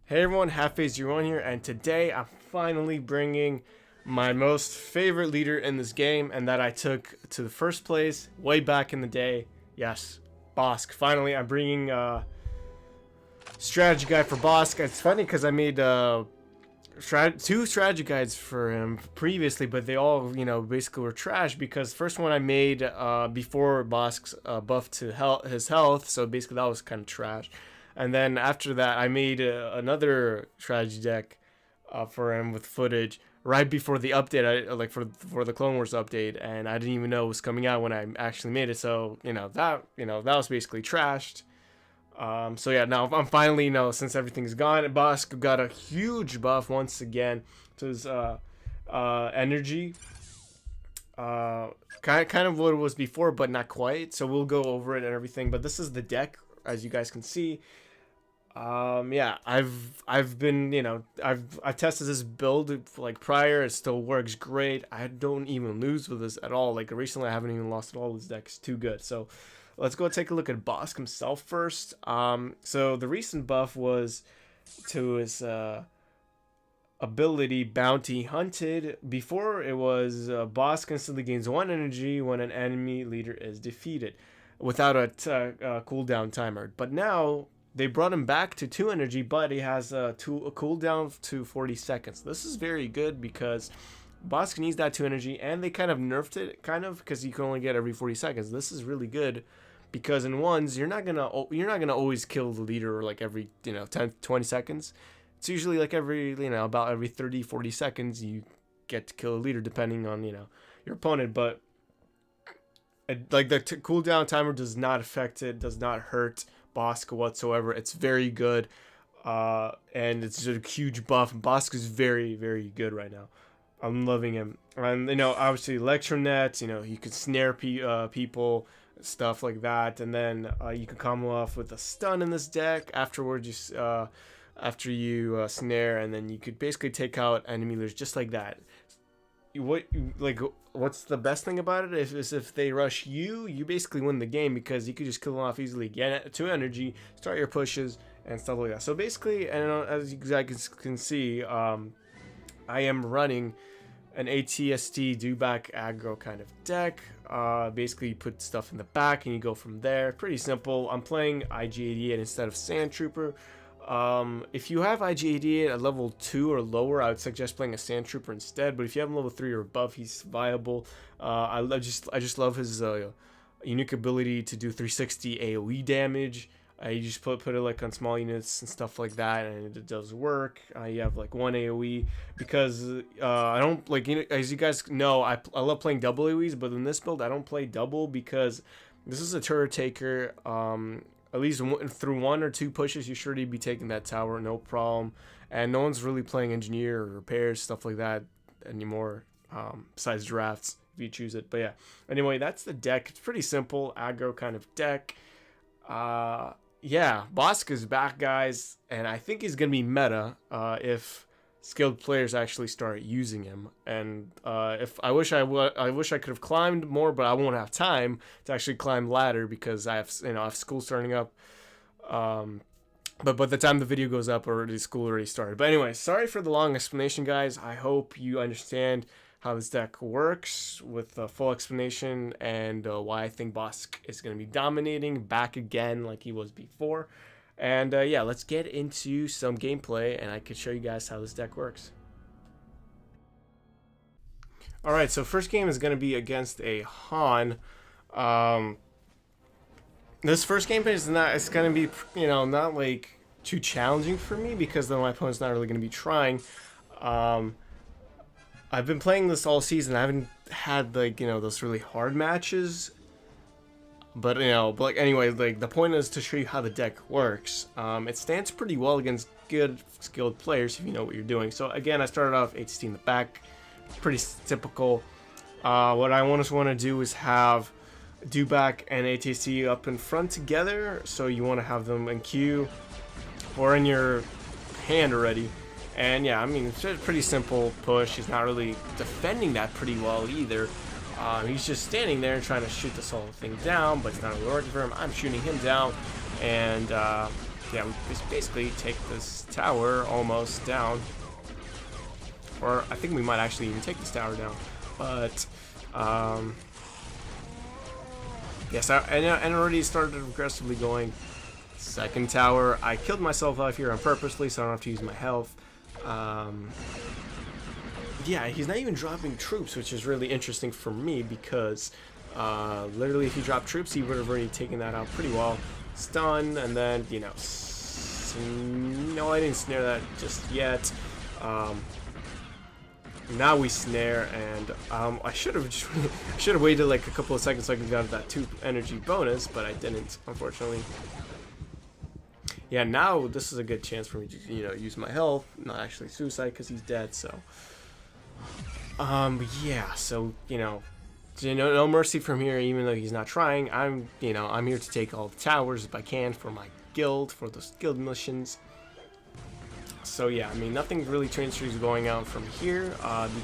Hey everyone, Half-Phase01 here, and today I'm finally bringing my most favorite leader in this game, and that I took to the first place way back in the day. Yes, BOSSK. Finally, I'm bringing strategy guide for BOSSK. It's funny because I made two strategy guides for him previously, but they all, basically were trash because the first one I made before BOSSK's buff to his health, so basically that was kind of trash. And then after that, I made another strategy deck for him with footage right before the update, for the Clone Wars update, and I didn't even know it was coming out when I actually made it. So that was basically trashed. So yeah, now I'm finally, since everything's gone, BOSSK got a huge buff once again to his energy. Kind of what it was before, but not quite. So we'll go over it and everything. But this is the deck, as you guys can see. Yeah, I've been, I've tested this build like prior. It still works great. I don't even lose with this at all. Like recently, I haven't even lost at all. This deck is too good. So let's go take a look at BOSSK himself first. So the recent buff was to his ability Bounty Hunted. Before it was BOSSK instantly gains 1 energy when an enemy leader is defeated without a cooldown timer. But now they brought him back to 2 energy, but he has a cooldown to 40 seconds. This is very good because BOSSK needs that 2 energy, and they kind of nerfed it because you can only get every 40 seconds. This is really good because in ones you're not gonna always kill the leader like every 10-20 seconds. It's usually like every about every 30-40 seconds you get to kill a leader depending on your opponent. But like the cooldown timer does not affect it, does not hurt BOSSK whatsoever. It's very good, and it's just a huge buff. BOSSK is very, very good right now. I'm loving him. And obviously Electronets, you could snare people, stuff like that, and then you can combo off with a stun in this deck afterwards. After you snare, and then you could basically take out enemy leaders just like that. What's the best thing about it is if they rush you basically win the game because you could just kill them off easily, get 2 energy, start your pushes and stuff like that. So basically, and as you guys can see, I am running an ATST do back aggro kind of deck. Basically you put stuff in the back and you go from there. Pretty simple. I'm playing IG-88 instead of Sand Trooper. If you have IG-88 at level 2 or lower, I would suggest playing a Sand Trooper instead. But if you have him level 3 or above, he's viable. I just love his unique ability to do 360 AoE damage. You just put it like on small units and stuff like that, and it does work. You have like 1 AoE because I don't as you guys know, I love playing double AoEs, but in this build I don't play double because this is a turret taker. At least through 1 or 2 pushes, you sure to be taking that tower, no problem. And no one's really playing engineer or repairs, stuff like that anymore, besides drafts, if you choose it. But yeah, anyway, that's the deck. It's pretty simple, aggro kind of deck. Yeah, BOSSK is back, guys, and I think he's going to be meta if skilled players actually start using him. And if I wish I could have climbed more, but I won't have time to actually climb ladder because I have I have school starting up. But by the time the video goes up, already school already started. But anyway, sorry for the long explanation, guys. I hope you understand how this deck works with a full explanation and why I think BOSSK is going to be dominating back again like he was before. And yeah, let's get into some gameplay, and I can show you guys how this deck works. Alright, so first game is going to be against a Han. This first gameplay it's going to be, not like too challenging for me because then my opponent's not really going to be trying. I've been playing this all season. I haven't had those really hard matches. But anyway, the point is to show you how the deck works. It stands pretty well against good skilled players if you know what you're doing. So again, I started off HT in the back, pretty typical. What I want to do is have Dewback and ATC up in front together. So you want to have them in queue or in your hand already. And yeah, I mean, it's a pretty simple push. He's not really defending that pretty well either. He's just standing there trying to shoot this whole thing down, but it's not really working for him. I'm shooting him down, and yeah, we basically take this tower almost down. Or I think we might actually even take this tower down. But, yes, and already started aggressively going. Second tower. I killed myself off here on purposely, so I don't have to use my health. Yeah, he's not even dropping troops, which is really interesting for me because literally if he dropped troops, he would have already taken that out pretty well. Stun, and then, you know, no, I didn't snare that just yet. Now we snare, and I should have waited like a couple of seconds so I could get that 2 energy bonus, but I didn't, unfortunately. Yeah, now this is a good chance for me to, you know, use my health, not actually suicide because he's dead. So, yeah, so you know, no mercy from here. Even though he's not trying, I'm here to take all the towers if I can for my guild, for those guild missions. So yeah, I mean, nothing really transfers going out from here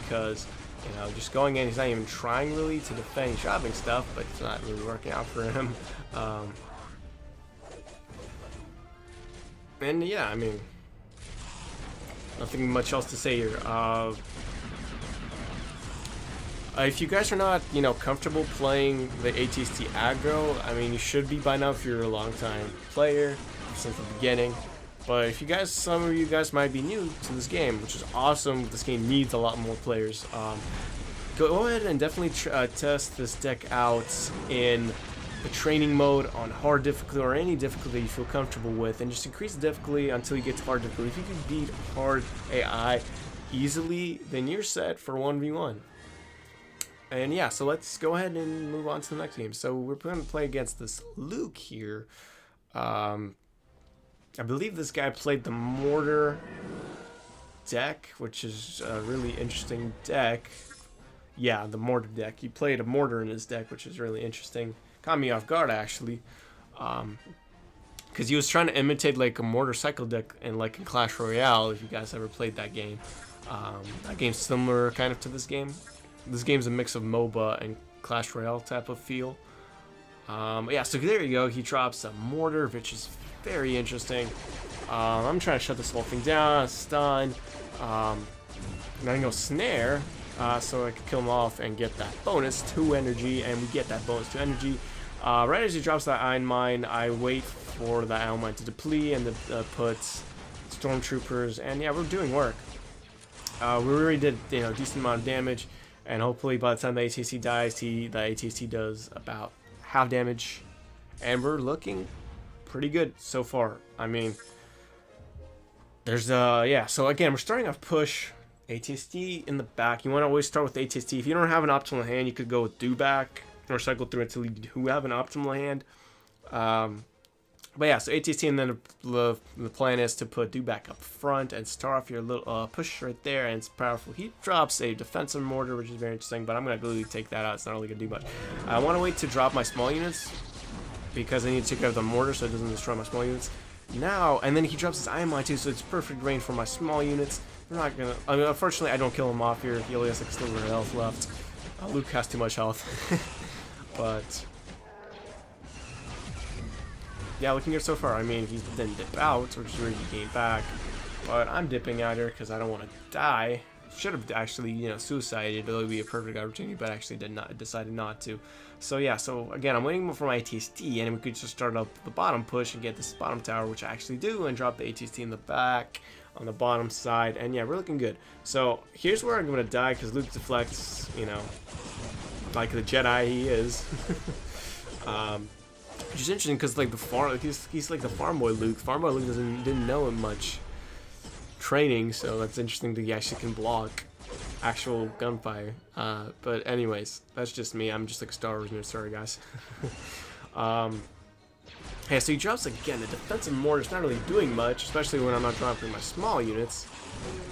because, you know, just going in, he's not even trying really to defend shopping stuff, but it's not really working out for him. And yeah, I mean, nothing much else to say here. If you guys are not, you know, comfortable playing the ATST aggro, I mean, you should be by now if you're a long-time player since the beginning. But if you guys, some of you guys might be new to this game, which is awesome. This game needs a lot more players. Go ahead and definitely test this deck out in the training mode on hard difficulty or any difficulty you feel comfortable with, and just increase the difficulty until you get to hard difficulty. If you can beat hard AI easily, then you're set for 1v1. And yeah, so let's go ahead and move on to the next game. So we're going to play against this Luke here. I believe this guy played the Mortar deck, which is a really interesting deck. Yeah, the Mortar deck. He played a Mortar in his deck, which is really interesting. Caught me off guard, actually. Because he was trying to imitate like a Mortar cycle deck in like in Clash Royale, if you guys ever played that game. That game's similar kind of to this game. This game's a mix of MOBA and Clash Royale type of feel. Yeah, so there you go. He drops a Mortar, which is very interesting. I'm trying to shut this whole thing down. Stun. And I can go snare, so I can kill him off and get that bonus 2 energy, and we get that bonus 2 energy. Right as he drops that Iron Mine, I wait for the Iron Mine to deplete and to put Stormtroopers, and yeah, we're doing work. We already did, you know, a decent amount of damage, and hopefully by the time the ATST dies, the ATST does about half damage, and we're looking pretty good so far. I mean, there's yeah, so again, we're starting off push ATST in the back. You want to always start with ATST. If you don't have an optimal hand, you could go with do back or cycle through until you do have an optimal hand. But yeah, so ATST, and then the plan is to put do back up front and start off your little push right there, and it's powerful. He drops a defensive mortar, which is very interesting, but I'm gonna really take that out. It's not really gonna do much. I want to wait to drop my small units because I need to take out the mortar so it doesn't destroy my small units. Now, and then he drops his Iron Mine too, so it's perfect range for my small units. We're not gonna. I mean, unfortunately, I don't kill him off here. He only has like still a health left. Luke has too much health, but. Yeah, looking good so far. I mean, he didn't dip out, which is where he gained back. But I'm dipping out here because I don't want to die. Should have actually, you know, suicided. It would be a perfect opportunity, but actually decided not to. So yeah, so again, I'm waiting for my ATST, and we could just start up the bottom push and get this bottom tower, which I actually do, and drop the ATST in the back on the bottom side. And yeah, we're looking good. So here's where I'm going to die because Luke deflects, you know, like the Jedi he is. Which is interesting because like he's like the farm boy Luke. Farm boy Luke didn't know him much training, so that's interesting that he actually can block actual gunfire. But anyways, that's just me. I'm just like a Star Wars nerd. Sorry guys. Yeah, so he drops again a defensive mortar. It's not really doing much, especially when I'm not dropping my small units.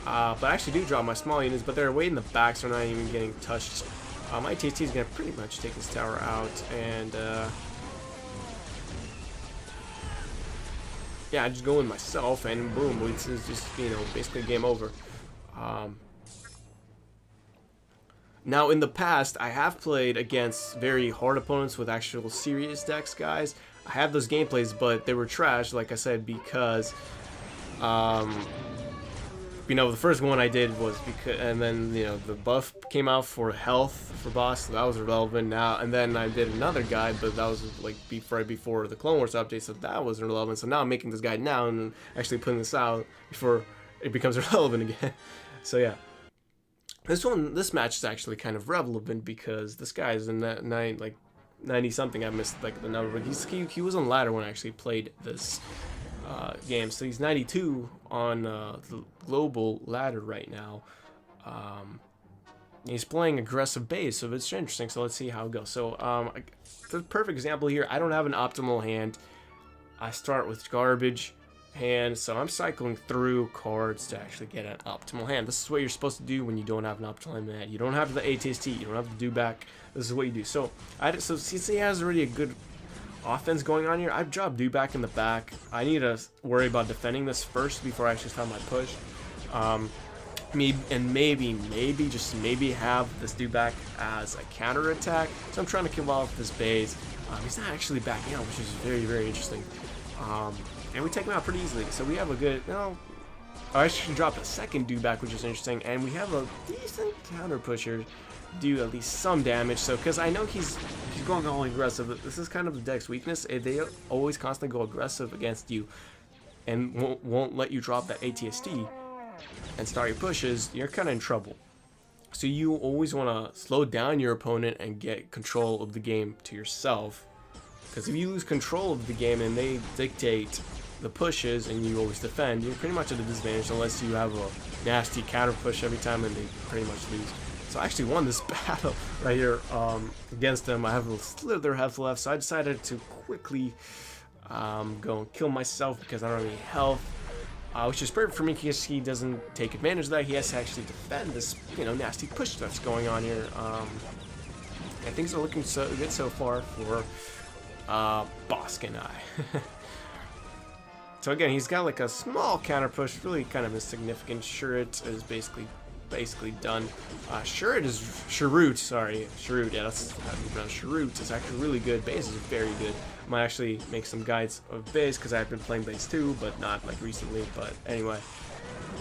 But I actually do drop my small units, but they're way in the back, so they're not even getting touched. My TST is gonna pretty much take this tower out, and yeah, I just go in myself, and boom, it's just, you know, basically game over. Now, in the past, I have played against very hard opponents with actual serious decks, guys. I have those gameplays, but they were trash, like I said, because you know, the first one I did was because, and then, you know, the buff came out for health for boss, so that was irrelevant now. And then I did another guide, but that was like right before the Clone Wars update, so that wasn't relevant. So now I'm making this guide now and actually putting this out before it becomes relevant again. So yeah, this match is actually kind of relevant because this guy is in that 90 something. I missed like the number, but he was on ladder when I actually played this game, so he's 92 on the global ladder right now. He's playing aggressive base, so it's interesting. So let's see how it goes. So the perfect example here, I don't have an optimal hand. I start with garbage hand, so I'm cycling through cards to actually get an optimal hand. This is what you're supposed to do when you don't have an optimal hand. You don't have the ATST, you don't have the do back. This is what you do. So since he has already a good offense going on here, I've dropped do back in the back. I need to worry about defending this first before I actually start my push. Maybe just maybe have this do back as a counter attack. So I'm trying to kill off this base. He's not actually backing out, which is very, very interesting. And we take him out pretty easily. So we have a good, I should drop a second do back, which is interesting. And we have a decent counter push here, do at least some damage. So because I know he's going all aggressive. This is kind of the deck's weakness. They always constantly go aggressive against you and won't let you drop that ATST and start your pushes. You're kind of in trouble. So you always want to slow down your opponent and get control of the game to yourself. Because if you lose control of the game and they dictate the pushes and you always defend, you're pretty much at a disadvantage unless you have a nasty counter push every time and they pretty much lose. So I actually won this battle right here against them. I have a slither health left, so I decided to quickly go and kill myself because I don't have any health, which is perfect for me because he doesn't take advantage of that. He has to actually defend this, nasty push that's going on here. And things are looking so good so far for BOSSK and I. So again, he's got like a small counter push, really kind of insignificant. Shurit is basically done. Shurit, yeah, that's how you pronounce Shurit. Is actually really good. Base is very good. I might actually make some guides of base because I've been playing base too, but not like recently. But anyway,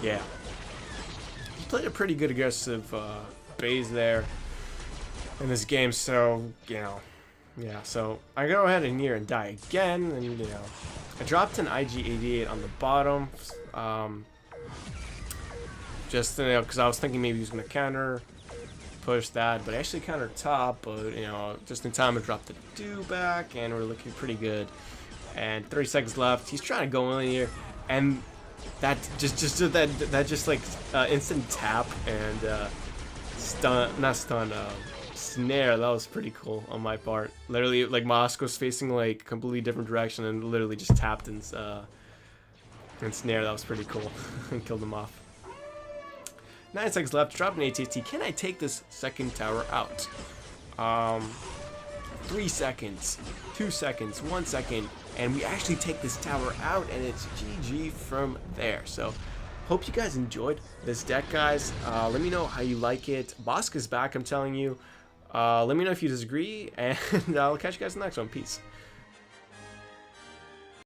yeah, he played a pretty good aggressive base there in this game. So yeah. So I go ahead in here and die again, and I dropped an IG-88 on the bottom. Just because I was thinking maybe he was gonna counter push that, but I actually countered top. But just in time I dropped the do back, and we're looking pretty good. And 30 seconds left. He's trying to go in here, and that just like instant tap and snare. That was pretty cool on my part. Literally, like BOSSK was facing like completely different direction and literally just tapped and snare. That was pretty cool. And killed him off. 9 seconds left. Drop an ATST. Can I take this second tower out? 3 seconds, 2 seconds, 1 second, and we actually take this tower out, and it's GG from there. So hope you guys enjoyed this deck, guys. Let me know how you like it. BOSSK is back, I'm telling you. Let me know if you disagree, and I'll catch you guys in the next one. Peace.